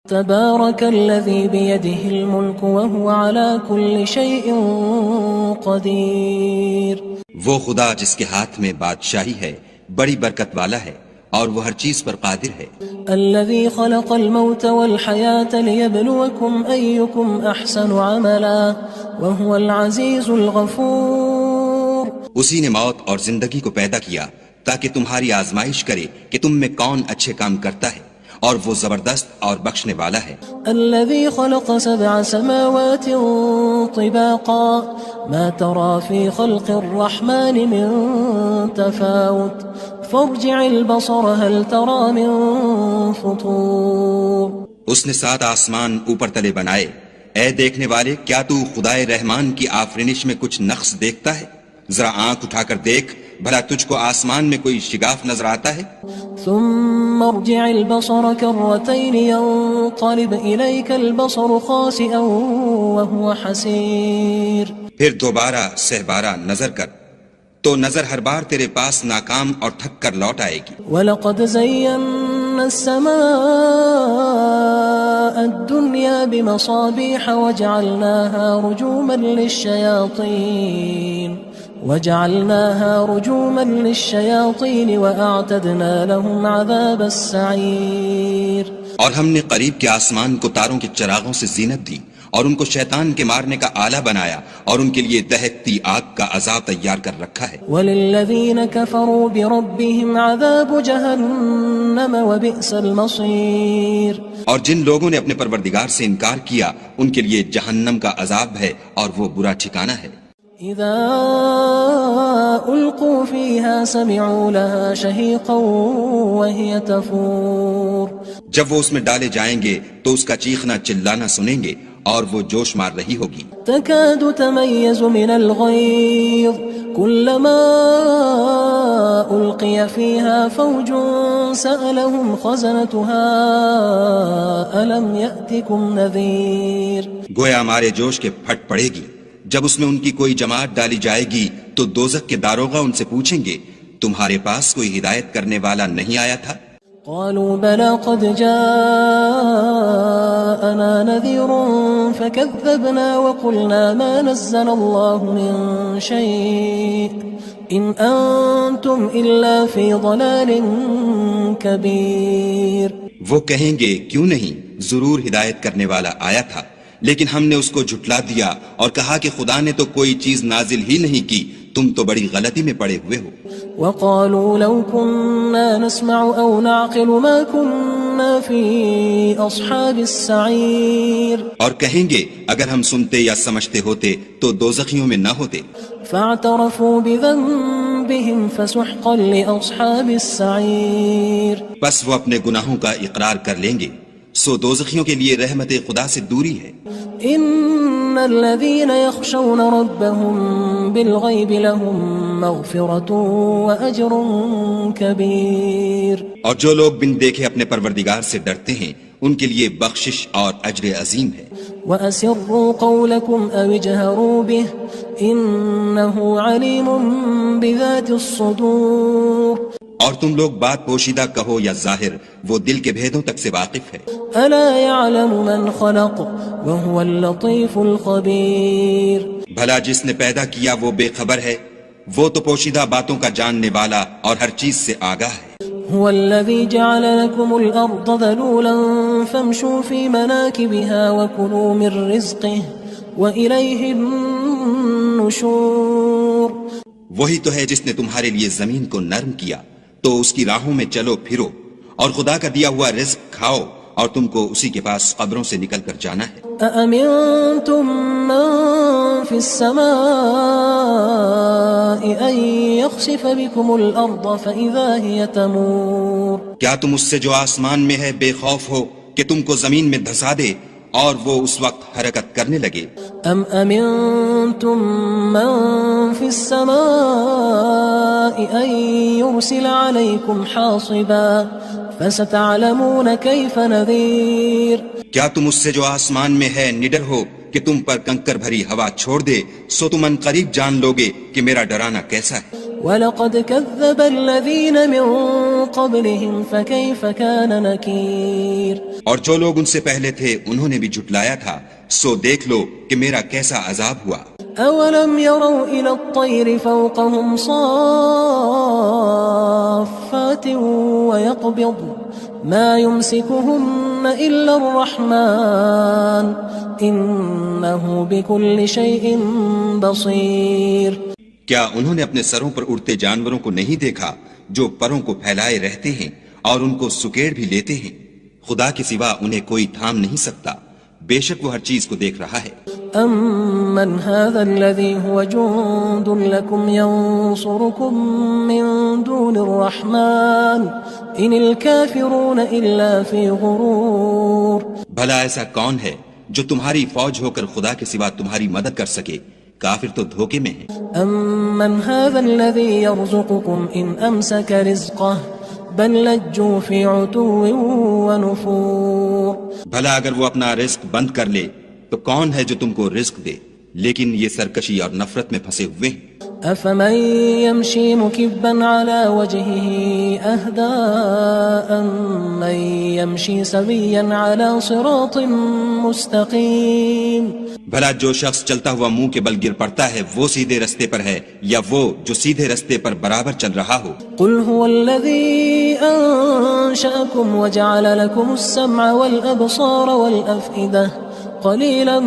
تبارك الذي بيده الملك وهو على كل شيء قدير. وہ خدا جس کے ہاتھ میں بادشاہی ہے بڑی برکت والا ہے اور وہ ہر چیز پر قادر ہے. الذي خلق الموت والحياة ليبلوكم أيكم أحسن عملا وهو العزيز الغفور. اسی نے موت اور زندگی کو پیدا کیا تاکہ تمہاری آزمائش کرے کہ تم میں کون اچھے کام کرتا ہے اور وہ زبردست اور بخشنے والا ہے. الذي خلق 7 سماوات طباقا ما ترى في خلق الرحمن من تفاوت فارجع البصر هل ترى من فطور. اس نے 7 آسمان اوپر تلے بنائے. اے دیکھنے والے، کیا تو خدائے رحمان کی آفرینش میں کچھ نقص دیکھتا ہے؟ ذرا آنکھ اٹھا کر دیکھ، بھلا تجھ کو آسمان میں کوئی شگاف نظر آتا ہے؟ ثم ارجع البصر كرتين ينقلب إليك البصر خاسئا وهو حسير. پھر دوبارہ سہبارہ نظر کر تو نظر ہر بار تیرے پاس ناکام اور تھک کر لوٹ آئے گی. وَلَقَدْ زَيَّنَّا السَّمَاءَ الدُّنْيَا بِمَصَابِيحَ وَجَعَلْنَاهَا رُجُومًا لِلشَّيَاطِينِ وَأَعْتَدْنَا لَهُمْ عَذَابَ السَّعِيرِ. اور ہم نے قریب کے آسمان کو تاروں کے چراغوں سے زینت دی اور ان کو شیطان کے مارنے کا آلہ بنایا اور ان کے لیے دہکتی آگ کا عذاب تیار کر رکھا ہے. وَلِلَّذِينَ كَفَرُوا بِرَبِّهِمْ عَذَابُ جَهَنَّمَ وَبِئْسَ الْمَصِيرُ. اور جن لوگوں نے اپنے پروردگار سے انکار کیا ان کے لیے جہنم کا عذاب ہے اور وہ برا ٹھکانہ ہے. اذا القوا فيها سمعوا لها شهيقا وهي تفور. جب وہ اس میں ڈالے جائیں گے تو اس کا چیخنا چلانا سنیں گے اور وہ جوش مار رہی ہوگی. تكاد تميز من الغيظ كلما ألقي فيها فوج سألهم خزنتها ألم يأتكم نذير. گویا ہمارے جوش کے پھٹ پڑے گی. جب اس میں ان کی کوئی جماعت ڈالی جائے گی تو دوزخ کے داروغہ ان سے پوچھیں گے تمہارے پاس کوئی ہدایت کرنے والا نہیں آیا تھا؟ قالوا بلى قد جاءنا نذير فكذبنا وقلنا ما نزل الله من شيء إن أنتم إلا في ضلال كبير. وہ کہیں گے کیوں نہیں، ضرور ہدایت کرنے والا آیا تھا، لیکن ہم نے اس کو جھٹلا دیا اور کہا کہ خدا نے تو کوئی چیز نازل ہی نہیں کی، تم تو بڑی غلطی میں پڑے ہوئے ہو. وقالوا لو كنا نسمع أو نعقل ما كنا في أصحاب السعير. اور کہیں گے اگر ہم سنتے یا سمجھتے ہوتے تو دوزخیوں میں نہ ہوتے. فاعترفوا بذنبهم فسحقا لأصحاب السعير. بس وہ اپنے گناہوں کا اقرار کر لیں گے، سو دوزخیوں کے لیے رحمت خدا سے دوری ہے. ان الذين يخشون ربهم بالغيب لهم مغفرة واجر كبير. اور جو لوگ بن دیکھے اپنے پروردگار سے ڈرتے ہیں ان کے لیے بخشش اور اجر عظیم ہے. واسروا قولكم او اجهروا به انه عليم بذات الصدور. اور تم لوگ بات پوشیدہ کہو یا ظاہر، وہ دل کے بھیدوں تک سے واقف ہے. الا يعلم من خلق وهو اللطيف الخبير. بھلا جس نے پیدا کیا وہ بے خبر ہے، وہ تو پوشیدہ باتوں کا جاننے والا اور ہر چیز سے آگاہ ہے. هو الذي جعل لكم الأرض ذلولا فامشوا في مناكبها وكلوا من رزقه وإليه النشور. وہی تو ہے جس نے تمہارے لیے زمین کو نرم کیا تو اس کی راہوں میں چلو پھرو اور خدا کا دیا ہوا رزق کھاؤ اور تم کو اسی کے پاس قبروں سے نکل کر جانا ہے. أأمنتم من في السماء أن يخسف بكم الأرض فإذا هي تمور. کیا تم اس سے جو آسمان میں ہے بے خوف ہو کہ تم کو زمین میں دھسا دے اور وہ اس وقت حرکت کرنے لگے؟ ام امنتم من في السماء ان يرسل عليكم حاصبا فستعلمون كيف نذير. کیا تم اس سے جو آسمان میں ہے نڈر ہو کہ تم پر کنکر بھری ہوا چھوڑ دے، سو تم ان قریب جان لوگے کہ میرا ڈرانا کیسا ہے. وَلَقَدْ كَذَّبَ الَّذِينَ مِن قَبْلِهِمْ فَكَيْفَ كَانَ نَكِيرٌ اور جو لوگ ان سے پہلے تھے انہوں نے بھی جھٹلایا تھا، سو دیکھ لو کہ میرا کیسا عذاب ہوا۔ أَوَلَمْ يَرَوْا إِلَى الطَّيْرِ فَوْقَهُمْ صَافَّاتٍ وَيَقْبِضْ مَا يُمْسِكُهُنَّ إِلَّا الرَّحْمَنُ إِنَّهُ بِكُلِّ شَيْءٍ بَصِيرٌ۔ کیا انہوں نے اپنے سروں پر اڑتے جانوروں کو نہیں دیکھا جو پروں کو پھیلائے رہتے ہیں اور ان کو سکیڑ بھی لیتے ہیں؟ خدا کے سوا انہیں کوئی تھام نہیں سکتا، بے شک وہ ہر چیز کو دیکھ رہا ہے۔ أَمَّنْ هَذَا الَّذِي هُوَ جُندٌ لَكُمْ يَنصُرُكُم مِّن دُونِ الرَّحْمَنِ إِنِ الْكَافِرُونَ إِلَّا فِي غُرُورٍ۔ بھلا ایسا کون ہے جو تمہاری فوج ہو کر خدا کے سوا تمہاری مدد کر سکے؟ کافر تو دھوکے میں ہیں۔ أَمَّنْ هَذَا الَّذِي يَرْزُقُكُمْ إِنْ أَمْسَكَ رِزْقَهُ بَلْ لَجُّوا فِي عُتُوٍّ وَنُفُورٍ۔ بھلا اگر وہ اپنا رزق بند کر لے تو کون ہے جو تم کو رزق دے؟ لیکن یہ سرکشی اور نفرت میں پھنسے ہوئے ہیں۔ أَفَمَن يَمْشِي مُكِبًّا عَلَى وَجْهِهِ أَهْدَىٰ أَمَّن يَمْشِي سَوِيًّا عَلَى صِرَاطٍ مُّسْتَقِيمٍ۔ بھلا جو شخص چلتا ہوا منہ کے بل گر پڑتا ہے وہ سیدھے رستے پر ہے یا وہ جو سیدھے رستے پر برابر چل رہا ہو؟ قُلْ هُوَ الَّذِي أَنشَأَكُمْ وَجَعَلَ لَكُمُ السَّمْعَ وَالْأَبْصَارَ وَالْأَفْئِدَةَ قَلِيلًا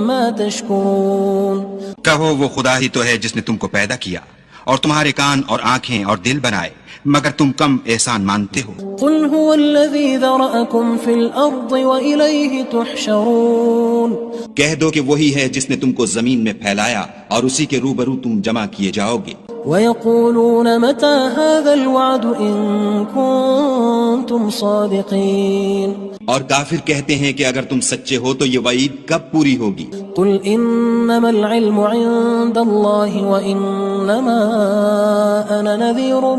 مَا تَشْكُرُونَ۔ کہو وہ خدا ہی تو ہے جس نے تم کو پیدا کیا اور تمہارے کان اور آنکھیں اور دل بنائے، مگر تم کم احسان مانتے ہو۔ قُلْ هُوَ الَّذِي ذَرَأَكُمْ فِي الْأَرْضِ وَإِلَيْهِ تُحْشَرُونَ۔ کہہ دو کہ وہی ہے جس نے تم کو زمین میں پھیلایا اور اسی کے روبرو تم جمع کیے جاؤ گے۔ وَيَقُولُونَ مَتَى هَذَا الْوَعْدُ إِن كُنتُمْ صَادِقِينَ۔ اور کافر کہتے ہیں کہ اگر تم سچے ہو تو یہ وعید کب پوری ہوگی؟ قُلْ إِنَّمَا الْعِلْمُ عِندَ اللَّهِ وَإِنَّمَا أَنَا نَذِيرٌ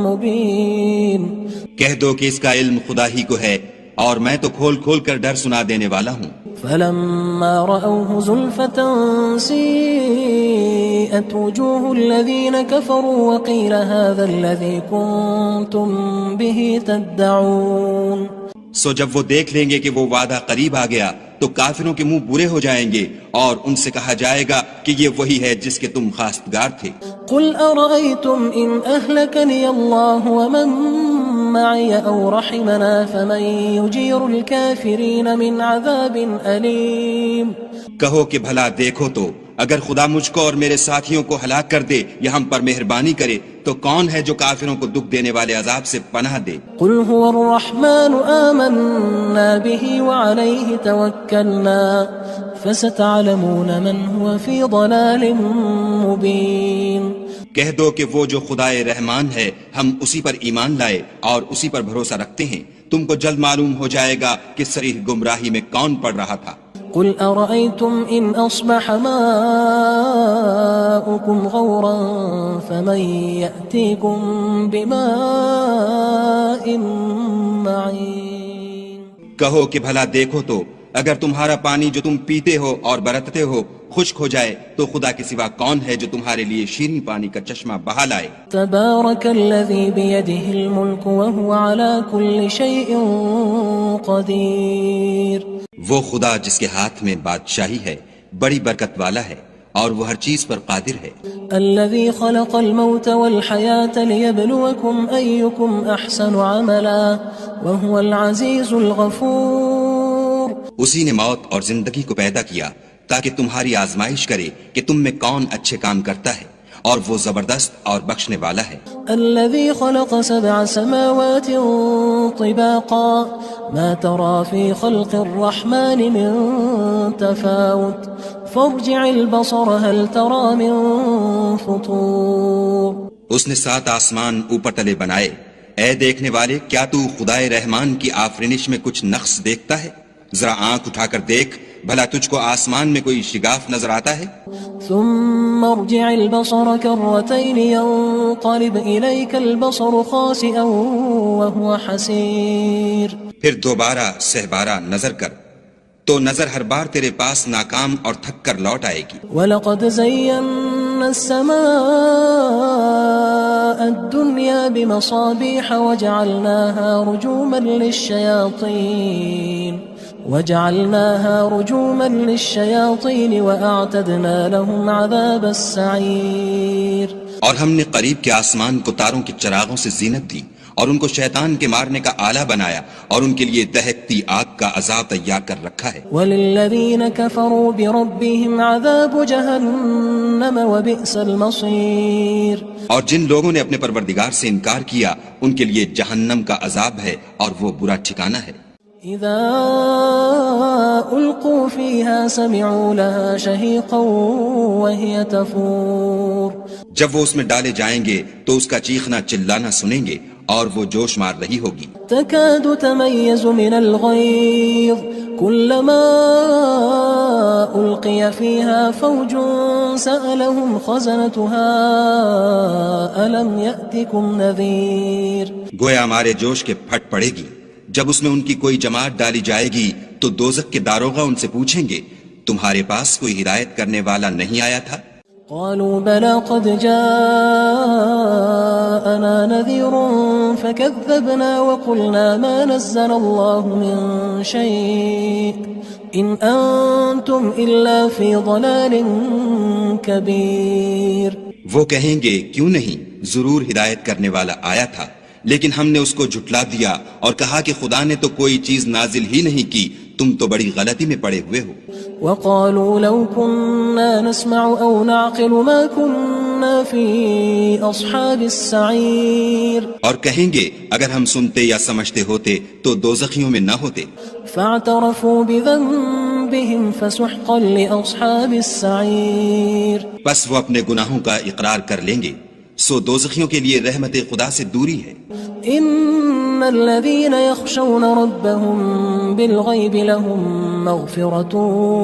مُّبِينٌ۔ کہہ دو کہ اس کا علم خدا ہی کو ہے اور میں تو کھول کھول کر ڈر سنا دینے والا ہوں۔ فَلَمَّا رَأَوْهُ زُلْفَةً سِيئَتْ وُجُوهُ الَّذِينَ كَفَرُوا وَقِيلَ هَذَا الَّذِي كُنتُم بِهِ تَدَّعُونَ۔ سو جب وہ دیکھ لیں گے کہ وہ وعدہ قریب آ گیا تو کافروں کے منہ برے ہو جائیں گے اور ان سے کہا جائے گا کہ یہ وہی ہے جس کے تم خواستگار تھے۔ قُلْ أَرَأَيْتُمْ إِنْ أَهْلَكَنِيَ اللَّهُ وَمَن مَّعِيَ أَوْ رَحِمَنَا فَمَن يُجِيرُ الْكَافِرِينَ مِنْ عَذَابٍ أَلِيمٍ۔ کہو کہ بھلا دیکھو تو اگر خدا مجھ کو اور میرے ساتھیوں کو ہلاک کر دے یا ہم پر مہربانی کرے تو کون ہے جو کافروں کو دکھ دینے والے عذاب سے پناہ دے؟ قُلْ هُوَ الرَّحْمَنُ آمَنَّا بِهِ وَعَلَيْهِ تَوَكَّلْنَا فَسَتَعْلَمُونَ مَنْ هُوَ فِي ضَلَالٍ مُّبِينٍ۔ کہہ دو کہ وہ جو خدائے رحمان ہے ہم اسی پر ایمان لائے اور اسی پر بھروسہ رکھتے ہیں، تم کو جلد معلوم ہو جائے گا کہ صریح گمراہی میں کون پڑ رہا تھا۔ قُلْ أَرَأَيْتُمْ إِنْ أَصْبَحَ مَاؤُكُمْ غَوْرًا فَمَن يَأْتِيكُم بِمَاءٍ مَّعِينٍ۔ کہو کہ بھلا دیکھو تو اگر تمہارا پانی جو تم پیتے ہو اور برتتے ہو خشک ہو جائے تو خدا کے سوا کون ہے جو تمہارے لیے شیریں پانی کا چشمہ بہا لائے؟ تبارك الذي بيده الملك وهو على كل شيء قدير۔ وہ خدا جس کے ہاتھ میں بادشاہی ہے بڑی برکت والا ہے اور وہ ہر چیز پر قادر ہے۔ الذي خلق الموت والحياة ليبلوكم أيكم أحسن عملا وهو العزيز الغفور۔ اسی نے موت اور زندگی کو پیدا کیا تاکہ تمہاری آزمائش کرے کہ تم میں کون اچھے کام کرتا ہے اور وہ زبردست اور بخشنے والا ہے۔ الذي خلق 7 سماوات طباقا ما ترى في خلق الرحمن من تفاوت فارجع البصر هل ترى من فطور۔ اس نے 7 آسمان اوپر تلے بنائے، اے دیکھنے والے کیا تو خدائے رحمان کی آفرینش میں کچھ نقص دیکھتا ہے؟ ذرا آنکھ اٹھا کر دیکھ بھلا تجھ کو آسمان میں کوئی شگاف نظر آتا ہے؟ ثم ارجع البصر كرتين ينقلب إليك البصر خاسئا وهو حسير۔ پھر دوبارہ سہبارہ نظر کر تو نظر ہر بار تیرے پاس ناکام اور تھک کر لوٹ آئے گی۔ وَلَقَدْ زَيَّنَّا السماء الدنيا بمصابيح وجعلناها رجوما للشياطين وأعتدنا لهم عذاب السعير. اور ہم نے قریب کے آسمان کو تاروں کے چراغوں سے زینت دی اور ان کو شیطان کے مارنے کا آلہ بنایا اور ان کے لیے دہکتی آگ کا عذاب تیار کر رکھا ہے. وَلِلَّذِينَ كَفَرُوا بِرَبِّهِمْ عَذَابُ جَهَنَّمَ وَبِئْسَ الْمَصِيرُ. اور جن لوگوں نے اپنے پروردگار سے انکار کیا ان کے لیے جہنم کا عذاب ہے اور وہ برا ٹھکانہ ہے. اذا القوا فيها سمعوا لها شهيقا وهي تفور. جب وہ اس میں ڈالے جائیں گے تو اس کا چیخنا چلانا سنیں گے اور وہ جوش مار رہی ہوگی. تكاد تميز من الغيظ كلما ألقي فيها فوج سألهم خزنتها ألم يأتكم نذير. گویا ہمارے جوش کے پھٹ پڑے گی. جب اس میں ان کی کوئی جماعت ڈالی جائے گی تو دوزخ کے داروغہ ان سے پوچھیں گے تمہارے پاس کوئی ہدایت کرنے والا نہیں آیا تھا؟ قالوا بلى قد جاءنا نذير فكذبنا وقلنا ما نزل الله من شيء إن أنتم إلا في ضلال كبير. وہ کہیں گے کیوں نہیں، ضرور ہدایت کرنے والا آیا تھا، لیکن ہم نے اس کو جھٹلا دیا اور کہا کہ خدا نے تو کوئی چیز نازل ہی نہیں کی، تم تو بڑی غلطی میں پڑے ہوئے ہو. وقالوا لو كنا نسمع او نعقل ما كنا في اصحاب السعير. اور کہیں گے اگر ہم سنتے یا سمجھتے ہوتے تو دوزخیوں میں نہ ہوتے. فاعترفوا بذنبهم فسحقا لاصحاب السعير. بس وہ اپنے گناہوں کا اقرار کر لیں گے، سو دوزخیوں کے لیے رحمت خدا سے دوری ہے. ان الذين يخشون ربهم بالغيب لهم مغفرة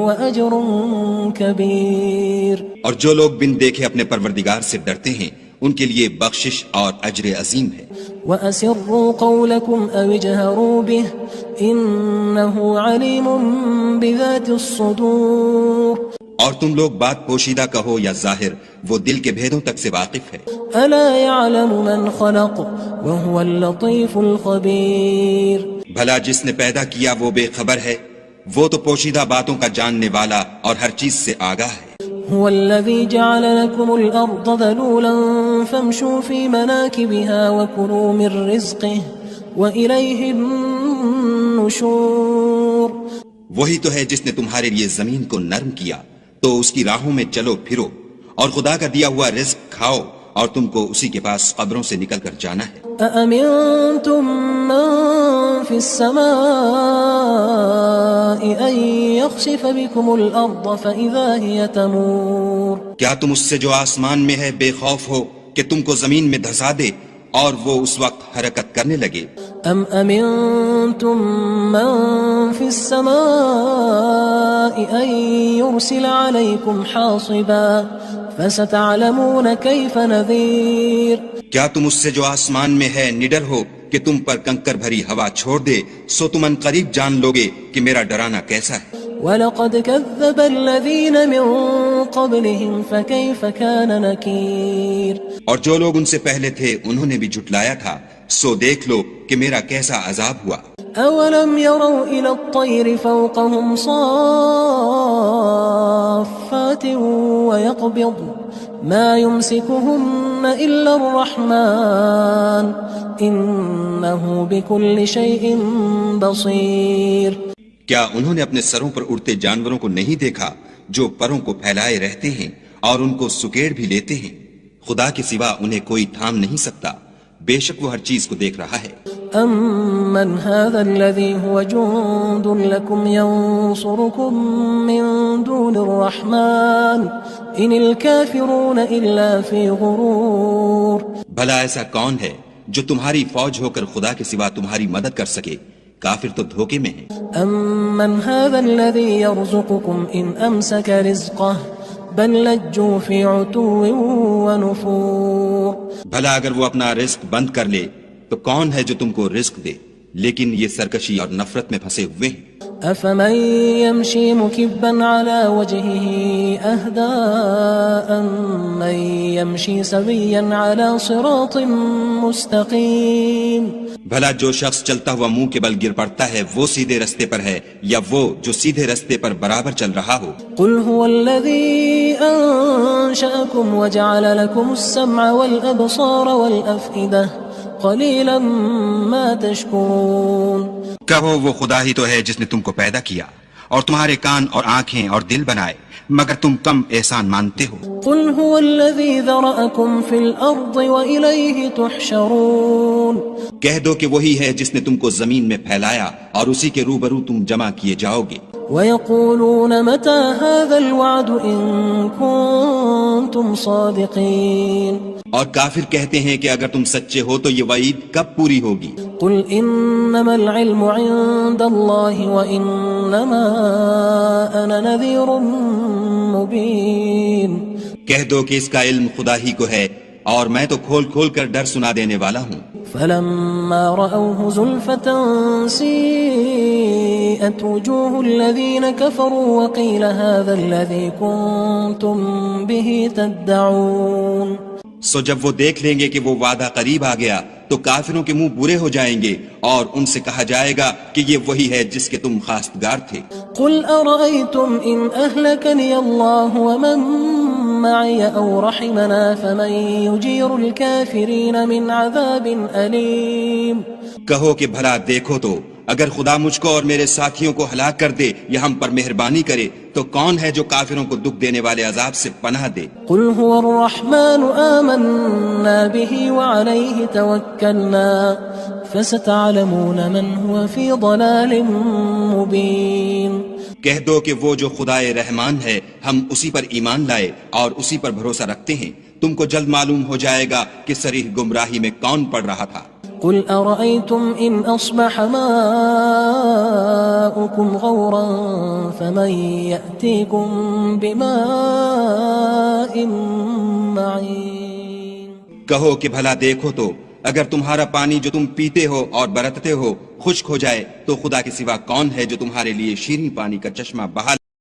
واجر كبير. اور جو لوگ بن دیکھے اپنے پروردگار سے ڈرتے ہیں ان کے لیے بخشش اور اجر عظیم ہے. واسروا قولكم او اجهروا به انه عليم بذات الصدور. اور تم لوگ بات پوشیدہ کہو یا ظاہر، وہ دل کے بھیدوں تک سے واقف ہے. الا يعلم من خلق وهو اللطيف الخبير. بھلا جس نے پیدا کیا وہ بے خبر ہے، وہ تو پوشیدہ باتوں کا جاننے والا اور ہر چیز سے آگاہ ہے. هو الذي جعل لكم الارض ذلولا فامشوا في مناكبها وكلوا من رزقه واليه النشور. وہی تو ہے جس نے تمہارے لیے زمین کو نرم کیا تو اس کی راہوں میں چلو پھرو اور خدا کا دیا ہوا رزق کھاؤ اور تم کو اسی کے پاس قبروں سے نکل کر جانا ہے. أأمنتم من في السماء أن يخسف بكم الأرض فإذا هي تمور. کیا تم اس سے جو آسمان میں ہے بے خوف ہو کہ تم کو زمین میں دھسا دے اور وہ اس وقت حرکت کرنے لگے؟ ام امنتم من في السماء ان يرسل عليكم حاصبا فستعلمون كيف نذير. کیا تم اس سے جو آسمان میں ہے نڈر ہو کہ تم پر کنکر بھری ہوا چھوڑ دے، سو تم ان قریب جان لوگے کہ میرا ڈرانا کیسا ہے. وَلَقَدْ كَذَّبَ الَّذِينَ مِن قَبْلِهِمْ فَكَيْفَ كَانَ نَكِيرٌ. اور جو لوگ ان سے پہلے تھے انہوں نے بھی جھٹلایا تھا، سو دیکھ لو کہ میرا کیسا عذاب ہوا. أَوَلَمْ يَرَوْا إِلَى الطَّيْرِ فَوْقَهُمْ صَافَّاتٍ وَيَقْبِضْنَ مَا يُمْسِكُهُنَّ إِلَّا الرَّحْمَنُ إِنَّهُ بِكُلِّ شَيْءٍ بَصِيرٌ. کیا انہوں نے اپنے سروں پر اڑتے جانوروں کو نہیں دیکھا جو پروں کو پھیلائے رہتے ہیں اور ان کو سکیڑ بھی لیتے ہیں؟ خدا کے سوا انہیں کوئی تھام نہیں سکتا، بے شک وہ ہر چیز کو دیکھ رہا ہے. أَمَّنْ هَذَا الَّذِي هُوَ جُندٌ لَكُمْ يَنصُرُكُم مِّن دُونِ الرَّحْمَنِ إِنِ الْكَافِرُونَ إِلَّا فِي غُرُورٍ. بھلا ایسا کون ہے جو تمہاری فوج ہو کر خدا کے سوا تمہاری مدد کر سکے؟ کافر تو دھوکے میں ہیں. أَمَّنْ هَذَا الَّذِي يَرْزُقُكُمْ إِنْ أَمْسَكَ رِزْقَهُ بَلْ لَجُّوا فِي عُتُوٍّ وَنُفُورٍ. بھلا اگر وہ اپنا رزق بند کر لے تو کون ہے جو تم کو رزق دے؟ لیکن یہ سرکشی اور نفرت میں پھنسے ہوئے ہیں. أفمن يمشي مكبا على وجهه أهدى أمن يمشي سويا على صراط مستقيم بھلا جو شخص چلتا ہوا منہ کے بل گر پڑتا ہے وہ سیدھے رستے پر ہے یا وہ جو سیدھے رستے پر برابر چل رہا ہو؟ قل هو الذي أنشأكم وجعل لكم السمع والأبصار والأفئدة قليلا ما تشكرون کہو وہ خدا ہی تو ہے جس نے تم کو پیدا کیا اور تمہارے کان اور آنکھیں اور دل بنائے مگر تم کم احسان مانتے ہو۔ قل هو الذي ذرأكم في الأرض وإليه تحشرون کہہ دو کہ وہی ہے جس نے تم کو زمین میں پھیلایا اور اسی کے روبرو تم جمع کیے جاؤ گے۔ ويقولون متى هذا الوعد إن كنتم صادقين اور کافر کہتے ہیں کہ اگر تم سچے ہو تو یہ وعید کب پوری ہوگی؟ قل إنما العلم عند الله وإنما أنا نذير مبين کہہ دو کہ اس کا علم خدا ہی کو ہے اور میں تو کھول کھول کر ڈر سنا دینے والا ہوں۔ فلما رأوه زلفة سيئت وجوه الذين كفروا وقيل هذا الذي كنتم به تدعون سو جب وہ دیکھ لیں گے کہ وہ وعدہ قریب آ گیا تو کافروں کے منہ برے ہو جائیں گے اور ان سے کہا جائے گا کہ یہ وہی ہے جس کے تم خواستگار تھے۔ قل أرأيتم إن أهلكني الله ومن معي أو رحمنا فمن يجير الكافرين من عذاب أليم کہو کہ بھلا دیکھو تو اگر خدا مجھ کو اور میرے ساتھیوں کو ہلاک کر دے یا ہم پر مہربانی کرے تو کون ہے جو کافروں کو دکھ دینے والے عذاب سے پناہ دے؟ قل هو الرحمن آمنا به وعليه توكلنا فستعلمون من هو في ضلال مبين کہہ دو کہ وہ جو خدائے رحمان ہے ہم اسی پر ایمان لائے اور اسی پر بھروسہ رکھتے ہیں، تم کو جلد معلوم ہو جائے گا کہ صریح گمراہی میں کون پڑ رہا تھا۔ قل أرأيتم إن أصبح ماؤكم غورا فمن يأتيكم بماء معين کہو کہ بھلا دیکھو تو اگر تمہارا پانی جو تم پیتے ہو اور برتتے ہو خشک ہو جائے تو خدا کے سوا کون ہے جو تمہارے لیے شیریں پانی کا چشمہ بہا